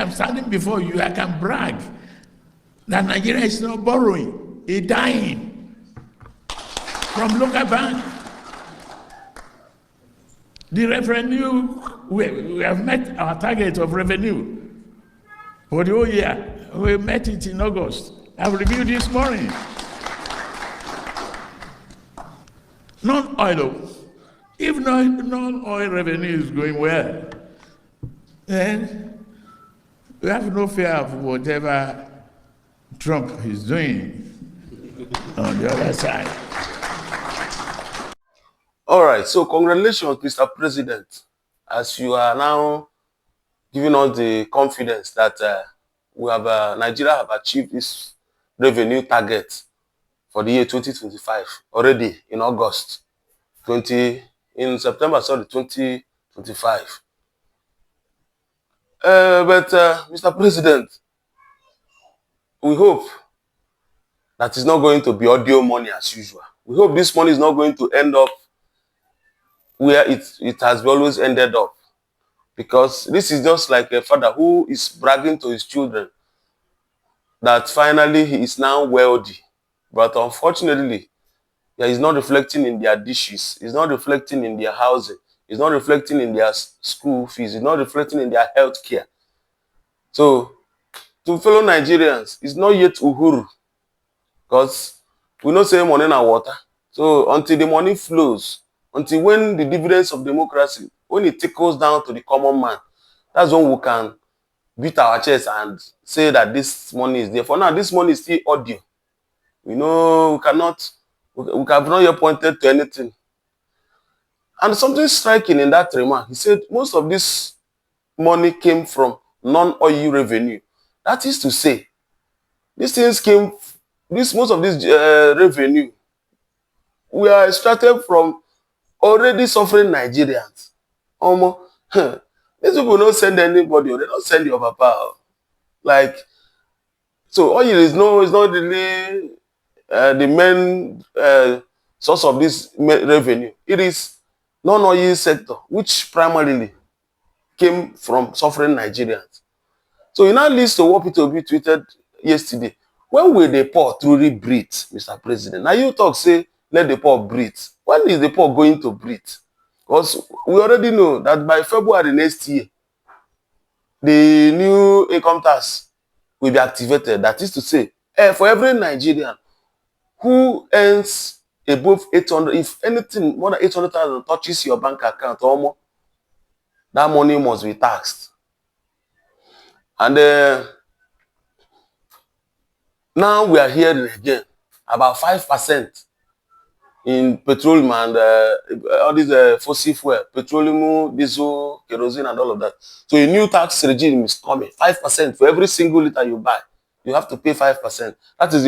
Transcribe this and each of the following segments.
I'm standing before you, I can brag that Nigeria is not borrowing, it's dying from local bank. The revenue, we have met our target of revenue for the whole year. We met it in August. I've reviewed this morning. Non-oil, if non-oil revenue is going well, then we have no fear of whatever Trump is doing on the other side. All right, so congratulations, Mr. President, as you are now giving us the confidence that Nigeria have achieved this revenue target for the year 2025 already in September 2025. But Mr. President, we hope that it's not going to be audio money as usual. We hope this money is not going to end up where it has always ended up. Because this is just like a father who is bragging to his children that finally he is now wealthy. But unfortunately, yeah, he's not reflecting in their dishes. He's not reflecting in their housing. He's not reflecting in their school fees. He's not reflecting in their health care. So, to fellow Nigerians, it's not yet Uhuru. Because we know say money na water. So, until the money flows, until when the dividends of democracy, when it trickles down to the common man, that's when we can beat our chest and say that this money is there. For now, this money is still audio. We know we have not yet pointed to anything. And something striking in that remark, he said most of this money came from non-oil revenue. That is to say, most of this revenue, we are extracted from already suffering Nigerians. These people don't send anybody, or they don't send your papa. Like, so oil is not really the main source of this revenue. It is non-oil sector, which primarily came from suffering Nigerians. So it now leads to what Peter Obi tweeted yesterday. When will the poor truly breathe, Mr. President? Now you talk, say, let the poor breathe. When is the poor going to breathe? Because we already know that by February next year, the new income tax will be activated. That is to say, for every Nigerian who earns above 800, if anything more than 800,000 touches your bank account or more, that money must be taxed. And now we are hearing again about 5% in petroleum and all these fossil fuel, petroleum, diesel, kerosene, and all of that. So a new tax regime is coming. 5% for every single liter you buy. You have to pay 5%. That is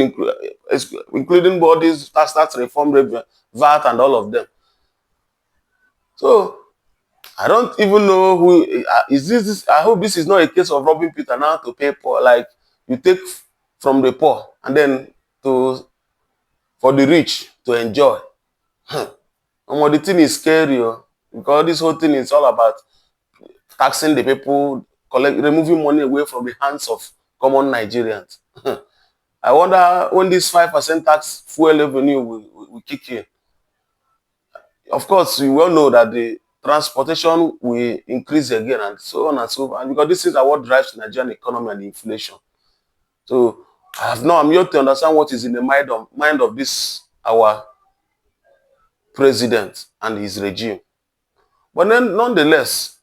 including bodies, tax reform, VAT, and all of them. So I don't even know who is this. I hope this is not a case of robbing Peter now to pay poor. Like you take from the poor and then for the rich to enjoy. The thing is scary, because this whole thing is all about taxing the people, removing money away from the hands of common Nigerians. I wonder when this 5% tax fuel revenue will kick in. Of course, we well know that the transportation will increase again and so on and so forth. And because this is what drives the Nigerian economy and inflation. So I'm yet to understand what is in the mind of this our president and his regime. But then, nonetheless,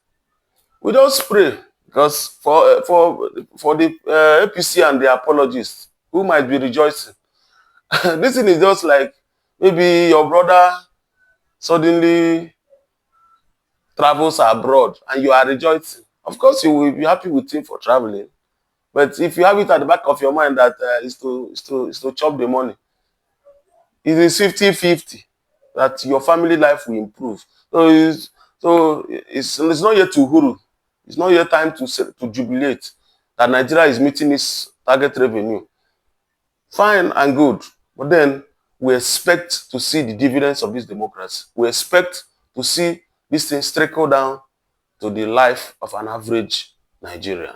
we just pray because for the APC and the apologists who might be rejoicing. This thing is just like maybe your brother suddenly travels abroad and you are rejoicing. Of course, you will be happy with him for traveling. But if you have it at the back of your mind that is to chop the money, it is 50-50 that your family life will improve. So it's not yet to Uhuru. It's not yet time to jubilate that Nigeria is meeting its target revenue. Fine and good. But then we expect to see the dividends of this democracy. We expect to see these things trickle down to the life of an average Nigerian.